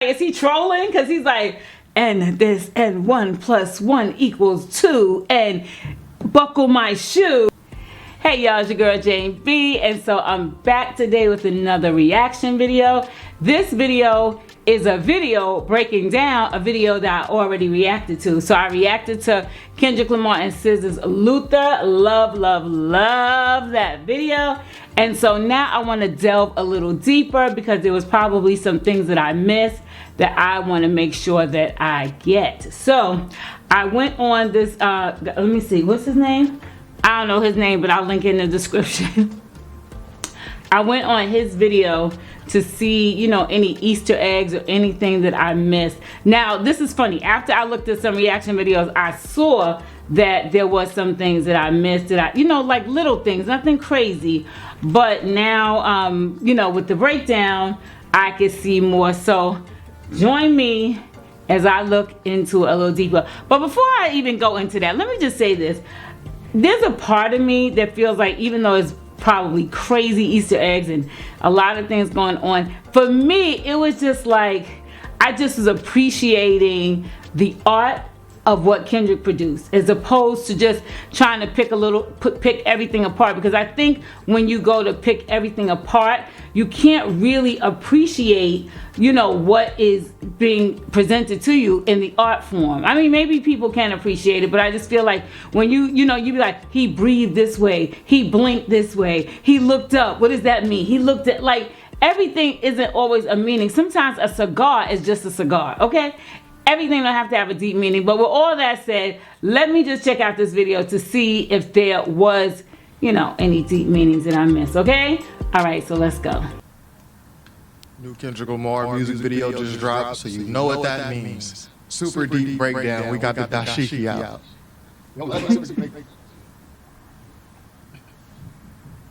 Is he trolling? Because he's like, and this, and 1 + 1 = 2, and buckle my shoe. Hey y'all, it's your girl Jane B, and so I'm back today with another reaction video. This video is a video breaking down a video that I already reacted to. So I reacted to Kendrick Lamar and SZA's Luther. Love, love, love that video. And so now I want to delve a little deeper because there was probably some things that I missed that I want to make sure that I get. So I went on this, let me see, what's his name? I don't know his name, but I'll link it in the description. I went on his video to see, you know, any Easter eggs or anything that I missed. Now, this is funny. After I looked at some reaction videos, I saw that there was some things that I missed that I, you know, like little things, nothing crazy. But now, you know, with the breakdown, I can see more. So join me as I look into it a little deeper. But before I even go into that, let me just say this. There's a part of me that feels like, even though it's probably crazy Easter eggs and a lot of things going on, for me it was just like I just was appreciating the art of what Kendrick produced, as opposed to just trying to pick everything apart. Because I think when you go to pick everything apart, you can't really appreciate, you know, what is being presented to you in the art form. I mean, maybe people can appreciate it, but I just feel like when you know, you be like, he breathed this way, he blinked this way, he looked up, what does that mean? He looked at, like, everything isn't always a meaning. Sometimes a cigar is just a cigar, okay? Everything don't have to have a deep meaning. But with all that said, let me just check out this video to see if there was, you know, any deep meanings that I missed, okay? All right, so let's go. New Kendrick Lamar music video just dropped, so you know what that means. Super deep breakdown. We got the dashiki out.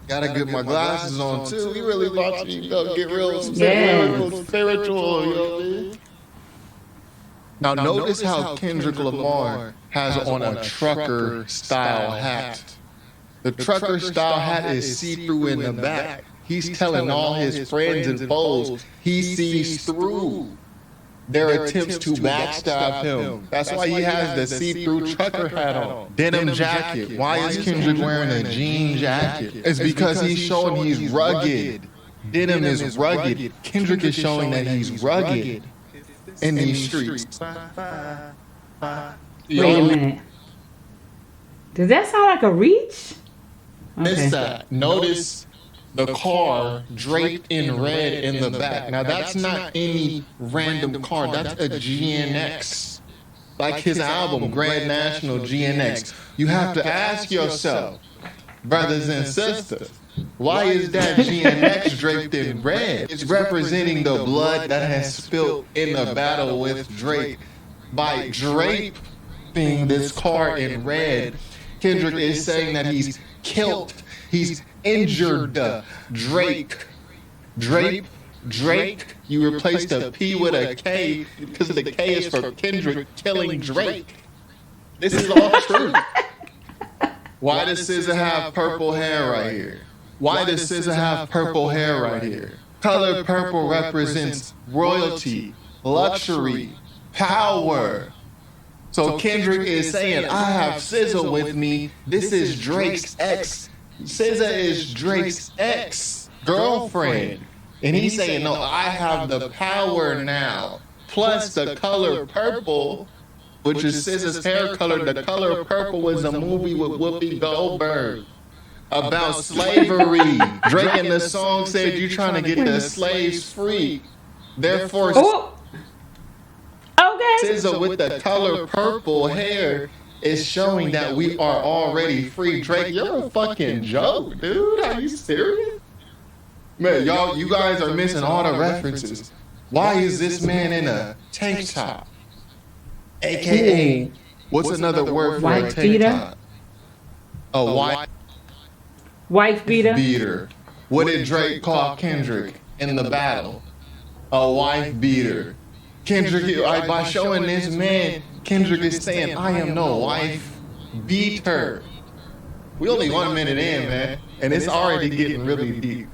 Gotta get my glasses on too. We really about to go get real spiritual, you know what I mean? Now notice how Kendrick Lamar has on a trucker style hat. The trucker style hat is see-through in the back. He's telling all his friends and foes he sees through their attempts to backstab him. That's why he has the see-through trucker hat on. Denim jacket. Why is Kendrick wearing a jean jacket? It's because he's showing he's rugged. Denim is rugged. Kendrick is showing that he's rugged in these streets. Wait a minute. Does that sound like a reach? Okay. Notice the car draped in red in the back. Now that's not any random car. That's a GNX. Like his album, Grand National GNX. You have to ask yourself, brothers and sisters, why is that GNX draped in red? It's representing the blood that has spilled in the battle with Drake. By draping this car in red, Kendrick is saying that he's killed, he's injured Drake. Drake, you replaced the P with a K because the K is for Kendrick killing Drake. This is all true. Why does SZA have purple hair right here? Why does SZA have purple hair right here? Color purple represents royalty, luxury, power. So Kendrick is saying, I have SZA with me. This is Drake's ex. SZA is Drake's ex-girlfriend. And he's saying, no, I have the power now. Plus the color purple, which is SZA's hair color. The color purple was a movie with Whoopi Goldberg about slavery. Drake in the song said, you're trying to get the slaves free. Therefore, SZA with the color purple hair is showing that we are already free. Drake, you're a fucking joke, dude. Are you serious? Man, you guys are missing all the references. Why is this man in a tank top? AKA, what's another word for a tank top? A wife beater. What did Drake call Kendrick in the battle? A wife beater. Kendrick, by showing this man, Kendrick is saying, I am no wife beater. We only 1 minute in, man, and it's already getting really deep.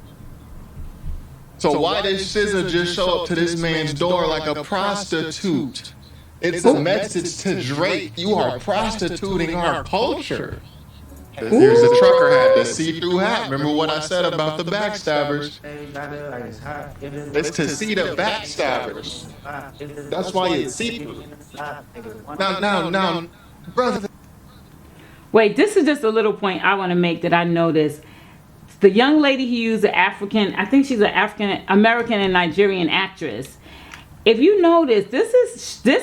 So why did SZA just show up to this man's door like a prostitute? It's a message to Drake. You are prostituting our culture. Here's the trucker hat, the see-through hat. Remember what I said about the backstabbers? It's to see the backstabbers. That's why it's see-through. Now, brother. Wait, this is just a little point I want to make that I noticed. The young lady he used, the African, I think she's an African American and Nigerian actress. If you notice, this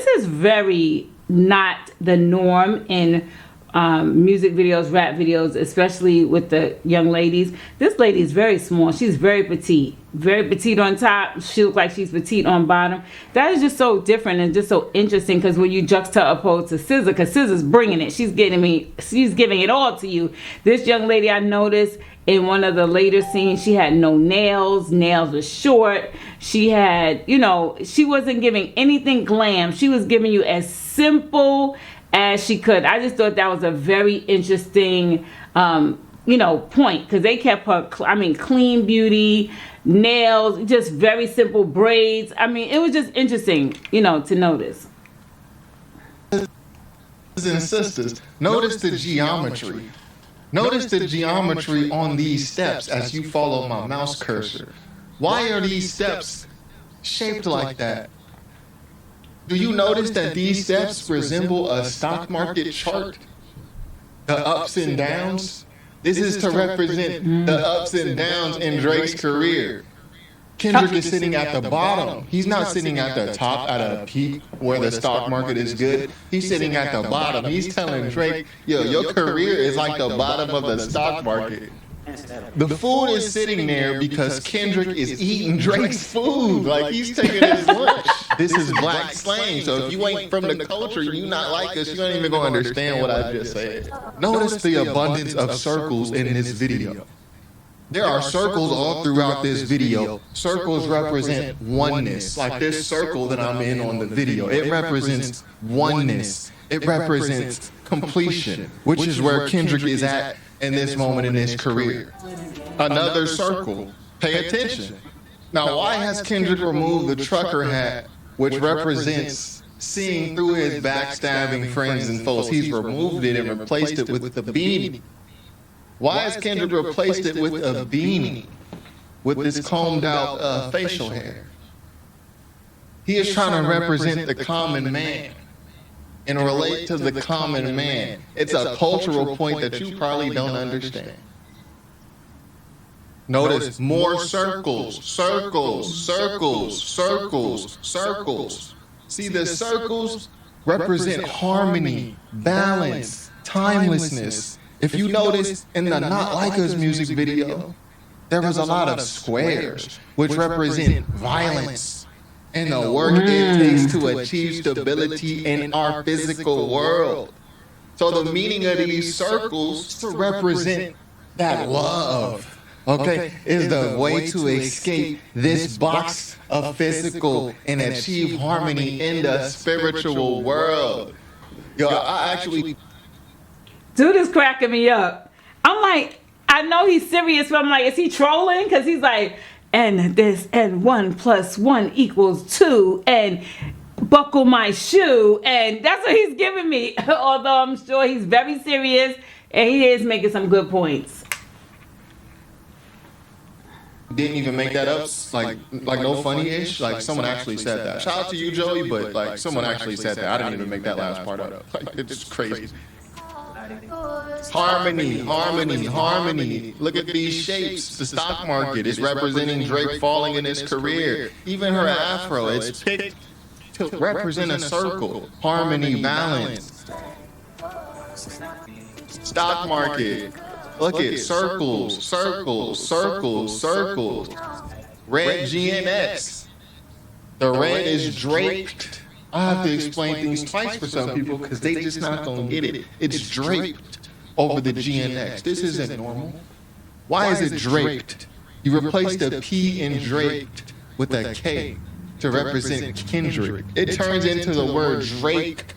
is very not the norm in music videos, rap videos, especially with the young ladies. This lady is very small. She's very petite on top. She looks like she's petite on bottom. That is just so different and just so interesting, because when you juxtapose to SZA, because SZA's bringing it, she's giving it all to you. This young lady, I noticed in one of the later scenes, she had no nails. Nails were short. She had, she wasn't giving anything glam. She was giving you as simple as she could. I just thought that was a very interesting, point, because they kept her, clean beauty, nails, just very simple braids. It was just interesting, to notice. And sisters, notice the geometry. Notice the geometry on these steps as you follow my mouse cursor. Why are these steps shaped like that? Do you notice that these steps resemble a stock market chart? The ups and downs? This is to represent the ups and downs in Drake's career. Kendrick is sitting at the bottom. He's not sitting at the top at a peak where the stock market is good. He's sitting at the bottom. He's telling Drake, yo, your career is like the bottom of the stock market. The food is sitting there because Kendrick is eating Drake's food. Like, he's taking his lunch. This is black slang. So if you ain't from the culture, you not like us, you ain't even gonna understand what I just said. Notice the abundance of circles in this video. There are circles all throughout this video. Circles represent oneness. Like this circle that I'm in on the video, it represents oneness. It represents completion, which is where Kendrick is at in this moment in his career. Another circle. Pay attention. Now, why has Kendrick removed the trucker hat, which represents seeing through his backstabbing friends and foes? He's removed it and replaced it with the beanie. Why has Kendrick replaced it with a beanie, with this combed out facial hair? He is trying to represent the common man and relate to the common man. It's a cultural point that you probably don't understand. Notice more circles, circles, circles, circles, circles. See, the circles represent harmony, balance, timelessness. If you notice in the Not Like Us music video, there was a lot of squares, which represent violence and the work it takes to achieve stability in our physical world. So the meaning of these circles to represent that love, okay, is the way to escape this box of physical and achieve harmony in the spiritual world. Yo, I actually... Dude is cracking me up. I'm like, I know he's serious, but I'm like, is he trolling? Because he's like, and 1 + 1 = 2, and buckle my shoe, and that's what he's giving me. Although I'm sure he's very serious, and he is making some good points. Didn't even make that up, like no funny-ish. Like, someone actually said that. Shout out to you, Joey, but like someone actually said that. I didn't even make that last part up. Like, it's crazy. Harmony, harmony, harmony. Look at these shapes. The stock market is representing Drake falling in his career. Even her afro, it's picked to represent a circle. Harmony, balance. Stock market. Look at circles, circles, circles, circles. Red GNX. The red is draped. I have to explain things twice for some people because they just not gonna get it. It's draped over the GNX. This isn't normal. Why is it draped? You replace the P in draped with a K to represent Kendrick. It turns into the word Drake,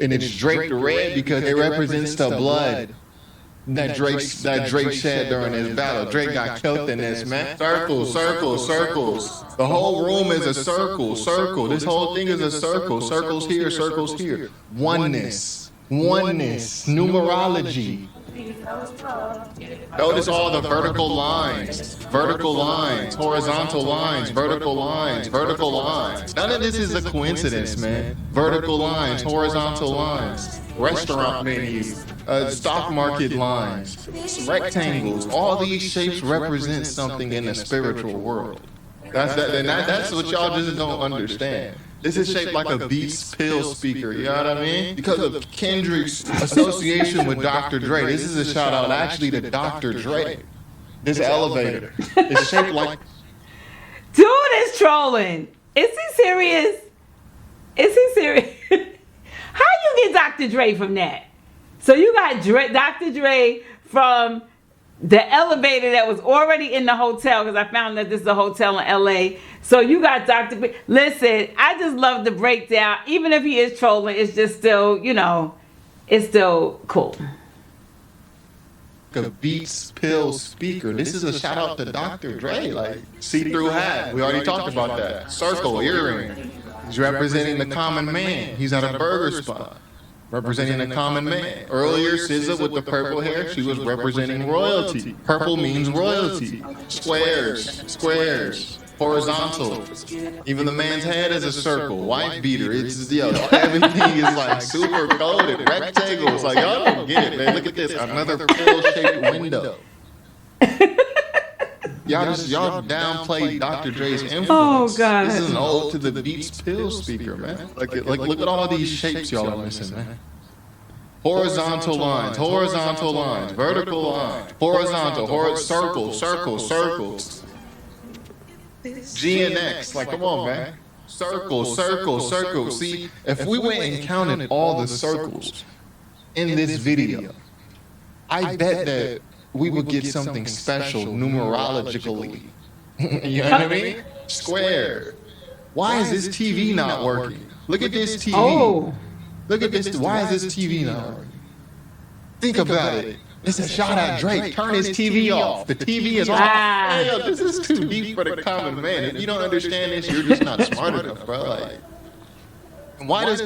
and it's draped red because it represents the blood. that Drake shed during his battle. Drake got killed in this, man. Circles, circles, circles. The whole room is a circle, circle. This whole thing is a circle. Circles here, circles here. Oneness, oneness, numerology. Notice all the vertical lines, horizontal lines, vertical lines, vertical lines. None of this is a coincidence, man. Vertical lines, horizontal lines, restaurant menus, stock market lines, rectangles. All these shapes represent something in the spiritual world. That's what y'all just don't understand. This is shaped like a Beats pill speaker, you know what I mean? Because of Kendrick's association with Dr. Dre. This is a shout out actually to Dr. Dre. This elevator is shaped like... Dude is trolling. Is he serious? Is he serious? How you get Dr. Dre from that? So you got Dr. Dre from the elevator that was already in the hotel, because I found that this is a hotel in LA. So you got Dr. B. Listen, I just love the breakdown. Even if he is trolling, it's just still, you know, it's still cool. A Beats pill speaker. This is a shout out to Dr. Dre. Like, see-through hat. We already talked about that. Circle, earring. He's representing the common man. He's at a burger spot. Representing the common man. Earlier, SZA with the purple hair, she was representing royalty. Purple means royalty. Squares, squares, horizontal. Even the man's head is a circle. White beater. It's, yo, everything is like super coded. Rectangles. Like, y'all don't get it, man. Look at this. Another pill-shaped window. Y'all downplay Dr. Dre's influence. Oh, God. This is an ode to the Beats pill speaker, man. Like, look at all these shapes y'all are missing, man. Horizontal lines, vertical lines, horizontal, circle, circle, circles. G and X, like, come on, man. Circle, circle, circle. See, if we went and counted all the circles in this video, I bet that we would get something special numerologically. You know what I mean? Square. Why is this TV not working? Look at this TV. Oh. Look at this. Why is this TV not working? Think about it. It's a shot at Drake. Turn his TV off. The TV is off. Hey, yo, this is too deep for the common man. If you don't understand this, you're just not smart enough, bro. Like, why is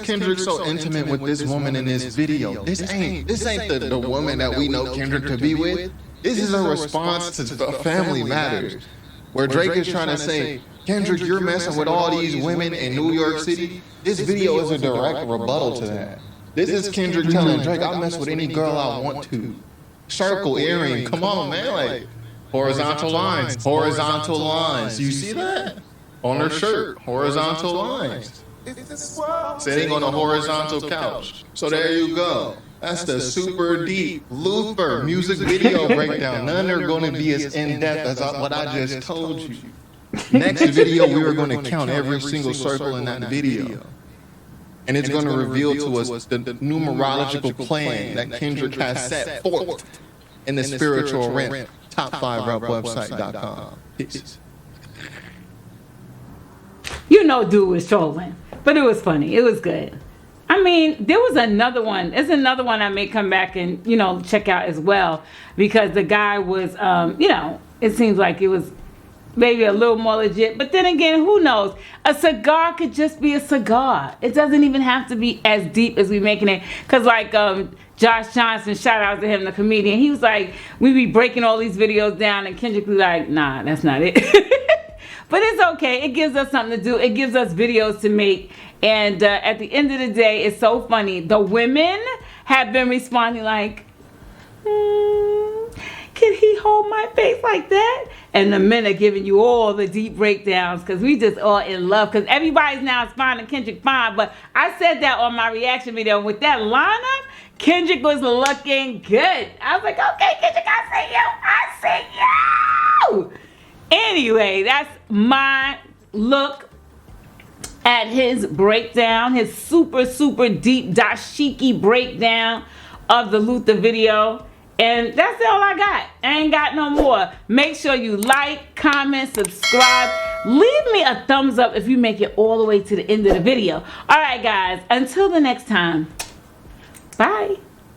Kendrick so intimate with this woman in this video? This ain't the woman that we know Kendrick to be with. This is a response to Family Matters, where Drake is trying to say, Kendrick, you're messing with all these women in New York City. This video is a direct rebuttal to that. This is Kendrick telling Drake, I'll mess with any girl I want to. Circle, earring, come on, man. Like, horizontal lines, horizontal lines. You see that? On her shirt, horizontal lines. Sitting on a horizontal couch. So there you go. That's the Superdeep Luther music video breakdown. None are going to be as in-depth as what I just told you. Next video, we are going to count every single circle in that video. And it's going to reveal to us the numerological plan that Kendrick has set forth in the spiritual realm. Top5rapwebsite.com. Peace. You know dude was trolling. But it was funny. It was good. I mean, there was another one. There's another one I may come back and, you know, check out as well. Because the guy was, you know, it seems like it was maybe a little more legit. But then again, who knows? A cigar could just be a cigar. It doesn't even have to be as deep as we making it. Because like Josh Johnson, shout out to him, the comedian. He was like, we be breaking all these videos down. And Kendrick was like, nah, that's not it. But it's okay. It gives us something to do. It gives us videos to make. And at the end of the day, it's so funny. The women have been responding like, can he hold my face like that? And the men are giving you all the deep breakdowns because we just all in love. Because everybody's now finding Kendrick fine. But I said that on my reaction video. With that lineup, Kendrick was looking good. I was like, okay, Kendrick, I see you. Anyway, that's my look at his breakdown, his super deep dashiki breakdown of the Luther video. And that's all I got. I ain't got no more. Make sure you like, comment, subscribe. Leave me a thumbs up if you make it all the way to the end of the video. All right, guys. Until the next time. Bye.